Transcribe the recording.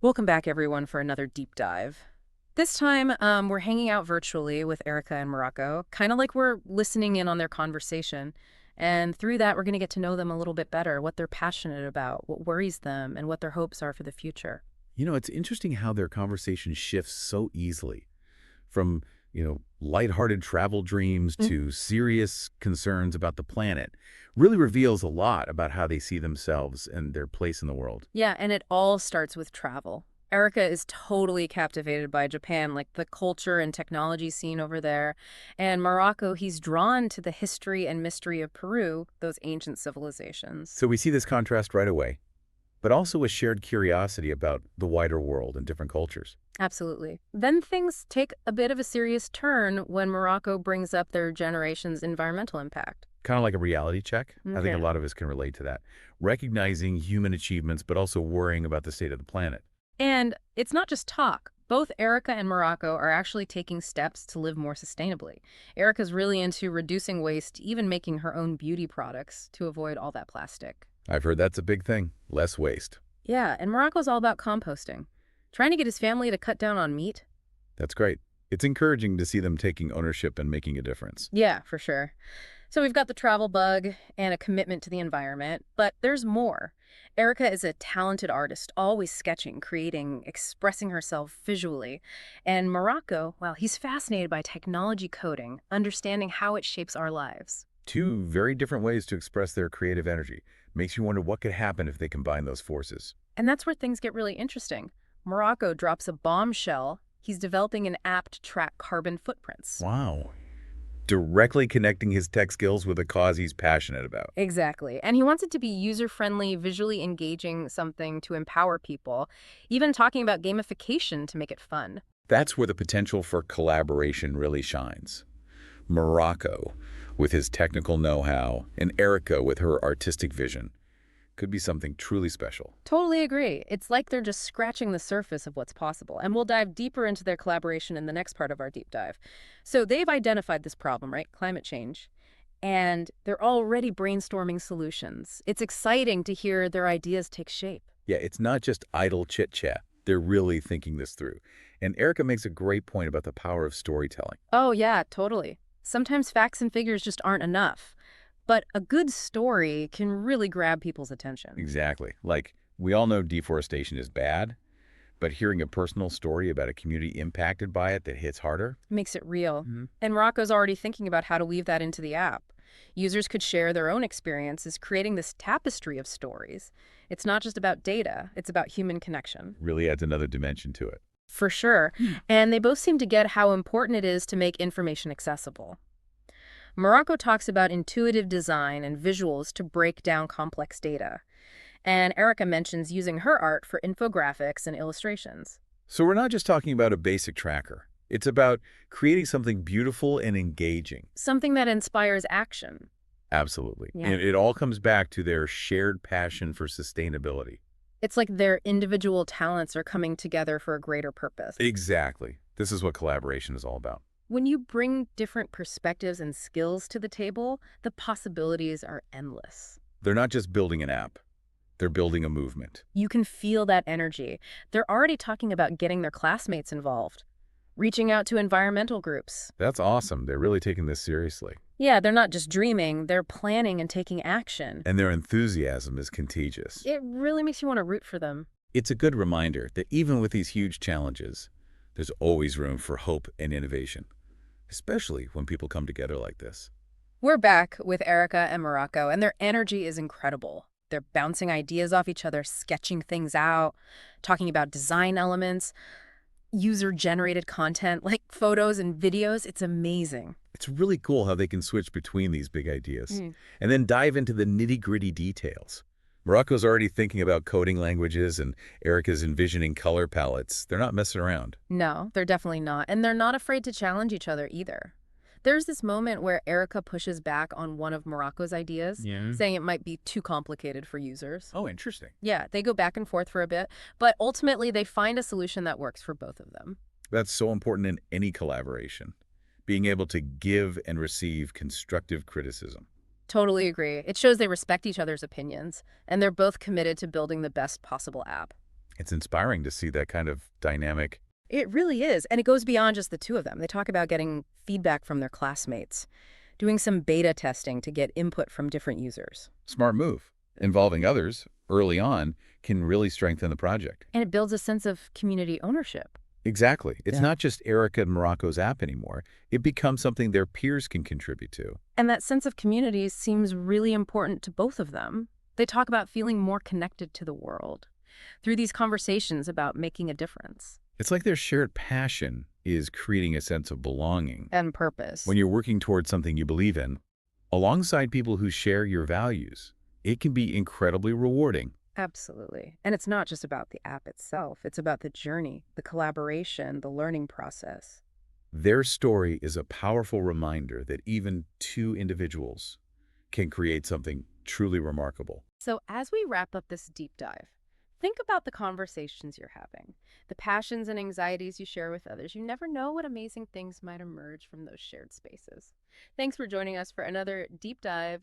Welcome back, everyone, for another deep dive. This time, we're hanging out virtually with Erica and Morocco, kind of like we're listening in on their conversation. And through that, we're going to get to know them a little bit better, what they're passionate about, what worries them, and what their hopes are for the future. It's interesting how their conversation shifts so easily from, lighthearted travel dreams Mm. to serious concerns about the planet. Really reveals a lot about how they see themselves and their place in the world. Yeah, and it all starts with travel. Erica is totally captivated by Japan, like the culture and technology scene over there. And Morocco, he's drawn to the history and mystery of Peru, those ancient civilizations. So we see this contrast right away, but also a shared curiosity about the wider world and different cultures. Absolutely. Then things take a bit of a serious turn when Morocco brings up their generation's environmental impact. Kind of like a reality check. I think a Okay. lot of us can relate to that. Recognizing human achievements, but also worrying about the state of the planet. And it's not just talk. Both Erica and Morocco are actually taking steps to live more sustainably. Erica's really into reducing waste, even making her own beauty products to avoid all that plastic. I've heard that's a big thing. Less waste. Yeah, and Morocco's all about composting. Trying to get his family to cut down on meat. That's great. It's encouraging to see them taking ownership and making a difference. Yeah, for sure. So we've got the travel bug and a commitment to the environment, but there's more. Erica is a talented artist, always sketching, creating, expressing herself visually. And Morocco, well, he's fascinated by technology coding, understanding how it shapes our lives. Two very different ways to express their creative energy. Makes you wonder what could happen if they combine those forces. And that's where things get really interesting. Morocco drops a bombshell. He's developing an app to track carbon footprints. Wow. Directly connecting his tech skills with a cause he's passionate about. Exactly. And he wants it to be user-friendly, visually engaging, something to empower people, even talking about gamification to make it fun. That's where the potential for collaboration really shines. Morocco, with his technical know-how, and Erica with her artistic vision, could be something truly special. Totally agree. It's like they're just scratching the surface of what's possible. And we'll dive deeper into their collaboration in the next part of our deep dive. So they've identified this problem, right? Climate change. And they're already brainstorming solutions. It's exciting to hear their ideas take shape. Yeah, it's not just idle chit-chat. They're really thinking this through. And Erica makes a great point about the power of storytelling. Oh, yeah, totally. Sometimes facts and figures just aren't enough. But a good story can really grab people's attention. Exactly. Like, we all know deforestation is bad, but hearing a personal story about a community impacted by it that hits harder. Makes it real. Mhm. And Rocco's already thinking about how to weave that into the app. Users could share their own experiences, creating this tapestry of stories. It's not just about data, it's about human connection. Really adds another dimension to it. For sure. And they both seem to get how important it is to make information accessible. Morocco talks about intuitive design and visuals to break down complex data. And Erica mentions using her art for infographics and illustrations. So we're not just talking about a basic tracker. It's about creating something beautiful and engaging. Something that inspires action. Absolutely. Yeah. And it all comes back to their shared passion for sustainability. It's like their individual talents are coming together for a greater purpose. Exactly. This is what collaboration is all about. When you bring different perspectives and skills to the table, the possibilities are endless. They're not just building an app. They're building a movement. You can feel that energy. They're already talking about getting their classmates involved, reaching out to environmental groups. That's awesome. They're really taking this seriously. Yeah, they're not just dreaming, they're planning and taking action. And their enthusiasm is contagious. It really makes you want to root for them. It's a good reminder that even with these huge challenges, there's always room for hope and innovation, especially when people come together like this. We're back with Erica and Morocco, and their energy is incredible. They're bouncing ideas off each other, sketching things out, talking about design elements, user-generated content like photos and videos. It's amazing. It's really cool how they can switch between these big ideas and then dive into the nitty-gritty details. Morocco's already thinking about coding languages and Erica's envisioning color palettes. They're not messing around. No, they're definitely not. And they're not afraid to challenge each other either. There's this moment where Erica pushes back on one of Morocco's ideas, Yeah. saying it might be too complicated for users. Oh, interesting. Yeah, they go back and forth for a bit, but ultimately they find a solution that works for both of them. That's so important in any collaboration, being able to give and receive constructive criticism. Totally agree. It shows they respect each other's opinions, and they're both committed to building the best possible app. It's inspiring to see that kind of dynamic. It really is, and it goes beyond just the two of them. They talk about getting feedback from their classmates, doing some beta testing to get input from different users. Smart move. Involving others early on can really strengthen the project. And it builds a sense of community ownership. Exactly. It's Yeah. not just Erica and Morocco's app anymore. It becomes something their peers can contribute to. And that sense of community seems really important to both of them. They talk about feeling more connected to the world through these conversations about making a difference. It's like their shared passion is creating a sense of belonging. And purpose. When you're working towards something you believe in, alongside people who share your values, it can be incredibly rewarding. Absolutely. And it's not just about the app itself. It's about the journey, the collaboration, the learning process. Their story is a powerful reminder that even two individuals can create something truly remarkable. So as we wrap up this deep dive, think about the conversations you're having, the passions and anxieties you share with others. You never know what amazing things might emerge from those shared spaces. Thanks for joining us for another deep dive